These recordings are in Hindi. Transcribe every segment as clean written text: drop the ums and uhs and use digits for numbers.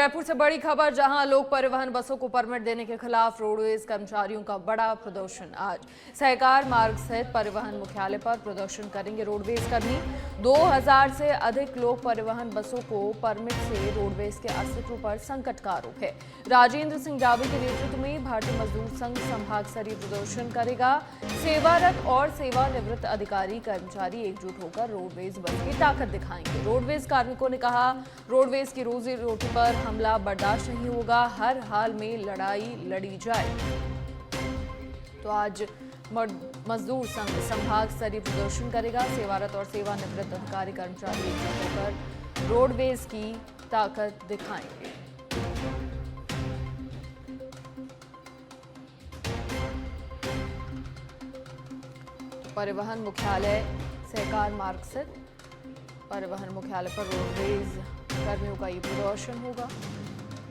जयपुर से बड़ी खबर, जहां लोक परिवहन बसों को परमिट देने के खिलाफ रोडवेज कर्मचारियों का बड़ा प्रदर्शन। आज सहकार मार्ग सहित परिवहन मुख्यालय पर प्रदर्शन करेंगे रोडवेज कर्मी। 2000 से अधिक लोक परिवहन बसों को परमिट से रोडवेज के अस्तित्व पर संकट का आरोप है। राजेंद्र सिंह डाबी के नेतृत्व में भारतीय मजदूर संघ संभाग स्तरीय प्रदर्शन करेगा। सेवारत और सेवानिवृत्त अधिकारी कर्मचारी एकजुट होकर रोडवेज बस की ताकत दिखाएंगे। रोडवेज कार्मिकों ने कहा, रोडवेज की रोजी रोटी पर हमला बर्दाश्त नहीं होगा, हर हाल में लड़ाई लड़ी जाए। तो आज मजदूर संघ संभाग स्तरीय प्रदर्शन करेगा। सेवारत और सेवानिवृत्त अधिकारी कर्मचारी एकजुट होकर रोडवेज की ताकत दिखाएंगे। परिवहन मुख्यालय सहकार मार्ग स्थित परिवहन मुख्यालय पर रोडवेज कर्मियों का ये प्रदर्शन होगा।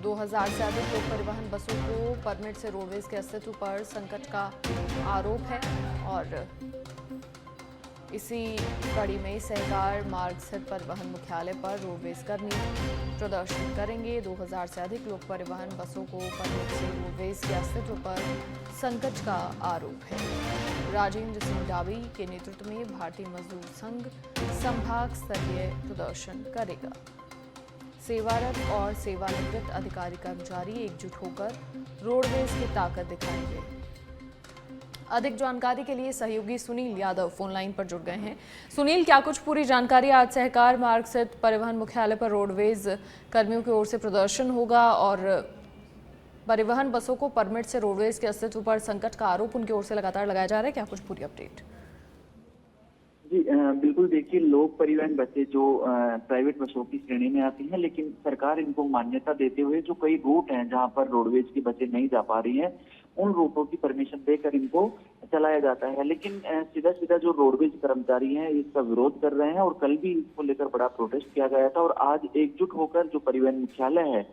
2000 से अधिक लोक परिवहन बसों को परमिट से रोडवेज के अस्तित्व पर संकट का आरोप है और इसी कड़ी में सहकार मार्ग स्थित परिवहन मुख्यालय पर रोडवेज कर्मी प्रदर्शन करेंगे। 2000 से अधिक लोक परिवहन बसों को परमिट से रोडवेज के अस्तित्व पर संकट का आरोप है। राजेंद्र सिंह डाबी के नेतृत्व में भारतीय मजदूर संघ संभाग स्तरीय प्रदर्शन करेगा। सेवारत और सेवानिवृत्त अधिकारी कर्मचारी एकजुट होकर रोडवेज की ताकत दिखाएंगे। अधिक जानकारी के लिए सहयोगी सुनील यादव फोन लाइन पर जुड़ गए हैं। सुनील, क्या कुछ पूरी जानकारी? आज सहकार मार्ग स्थित परिवहन मुख्यालय पर रोडवेज कर्मियों की ओर से प्रदर्शन होगा और परिवहन बसों को परमिट से रोडवेज के अस्तित्व पर संकट का आरोप उनकी ओर से लगातार लगाया जा रहा है। क्या कुछ पूरी अपडेट? जी बिल्कुल, देखिए, लोक परिवहन बसें जो प्राइवेट बसों की श्रेणी में आती हैं, लेकिन सरकार इनको मान्यता देते हुए जो कई रूट हैं जहां पर रोडवेज की बसें नहीं जा पा रही हैं, उन रूटों की परमिशन देकर इनको चलाया जाता है। लेकिन सीधा सीधा जो रोडवेज कर्मचारी हैं इसका विरोध कर रहे हैं और कल भी इसको लेकर बड़ा प्रोटेस्ट किया गया था और आज एकजुट होकर जो परिवहन मुख्यालय है,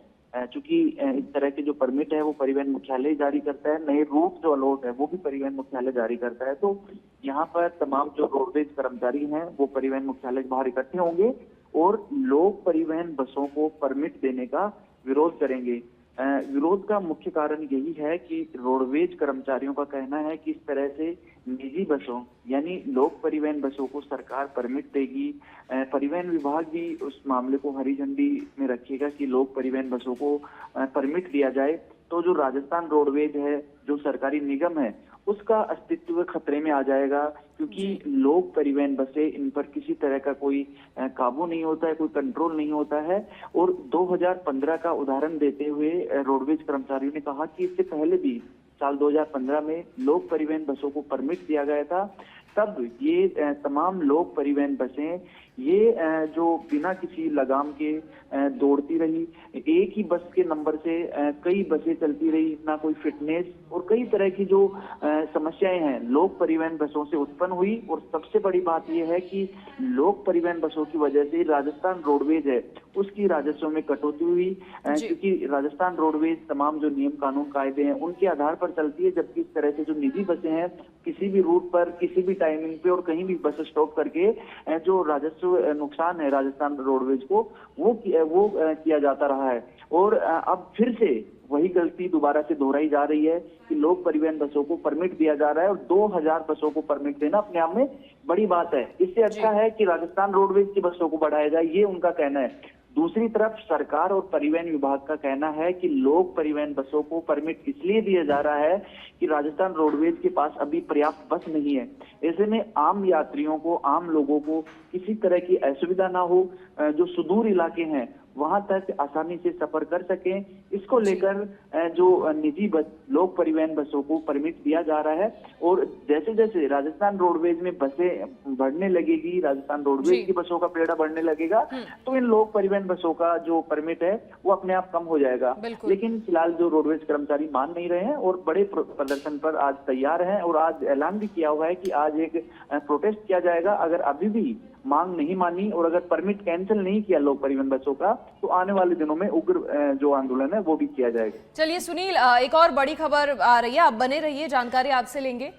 चूंकि इस तरह के जो परमिट है वो परिवहन मुख्यालय जारी करता है, नए रूट जो अलॉट है वो भी परिवहन मुख्यालय जारी करता है, तो यहाँ पर तमाम जो रोडवेज कर्मचारी हैं वो परिवहन मुख्यालय के बाहर इकट्ठे होंगे और लोक परिवहन बसों को परमिट देने का विरोध करेंगे। विरोध का मुख्य कारण यही है कि रोडवेज कर्मचारियों का कहना है कि इस तरह से निजी बसों यानी लोक परिवहन बसों को सरकार परमिट देगी। परिवहन विभाग भी उस मामले को हरी झंडी में रखेगा कि लोक परिवहन बसों को परमिट दिया जाए, तो जो राजस्थान रोडवेज है, जो सरकारी निगम है, उसका अस्तित्व खतरे में आ जाएगा, क्योंकि लोक परिवहन बसें, इन पर किसी तरह का कोई काबू नहीं होता है, कोई कंट्रोल नहीं होता है। और 2015 का उदाहरण देते हुए रोडवेज कर्मचारियों ने कहा कि इससे पहले भी साल 2015 में लोक परिवहन बसों को परमिट दिया गया था। तब ये तमाम लोक परिवहन बसें ये जो बिना किसी लगाम के दौड़ती रही, एक ही बस के नंबर से कई बसें चलती रही, ना कोई फिटनेस, और कई तरह की जो समस्याएं हैं लोक परिवहन बसों से उत्पन्न हुई। और सबसे बड़ी बात यह है कि लोक परिवहन बसों की वजह से राजस्थान रोडवेज है उसकी राजस्व में कटौती हुई, क्योंकि राजस्थान रोडवेज तमाम जो नियम कानून कायदे हैं उनके आधार पर चलती है, जबकि इस तरह से जो निजी बसें हैं किसी भी रूट पर किसी भी टाइमिंग पे और कहीं भी बस स्टॉप करके जो राजस्व नुकसान है राजस्थान रोडवेज को वो किया जाता रहा है। और अब फिर से वही गलती दोबारा से दोहराई जा रही है कि लोक परिवहन बसों को परमिट दिया जा रहा है और 2000 बसों को परमिट देना अपने आप में बड़ी बात है। इससे अच्छा है कि राजस्थान रोडवेज की बसों को बढ़ाया जाए, ये उनका कहना है। दूसरी तरफ सरकार और परिवहन विभाग का कहना है कि लोक परिवहन बसों को परमिट इसलिए दिया जा रहा है कि राजस्थान रोडवेज के पास अभी पर्याप्त बस नहीं है। ऐसे में आम यात्रियों को, आम लोगों को किसी तरह की असुविधा ना हो, जो सुदूर इलाके हैं वहां तक आसानी से सफर कर सकें, इसको लेकर जो निजी बस लोक परिवहन बसों को परमिट दिया जा रहा है। और जैसे जैसे राजस्थान रोडवेज में बसें बढ़ने लगेगी, राजस्थान रोडवेज की बसों का बेड़ा बढ़ने लगेगा, तो इन लोक परिवहन बसों का जो परमिट है वो अपने आप कम हो जाएगा। लेकिन फिलहाल जो रोडवेज कर्मचारी मान नहीं रहे हैं और बड़े प्रदर्शन पर आज तैयार हैं और आज ऐलान भी किया हुआ है कि आज एक प्रोटेस्ट किया जाएगा। अगर अभी भी मांग नहीं मानी और अगर परमिट कैंसिल नहीं किया लोक परिवहन बसों का, तो आने वाले दिनों में उग्र जो आंदोलन है वो भी किया जाएगा। चलिए सुनील, एक और बड़ी खबर आ रही है, आप बने रहिए, जानकारी आपसे लेंगे।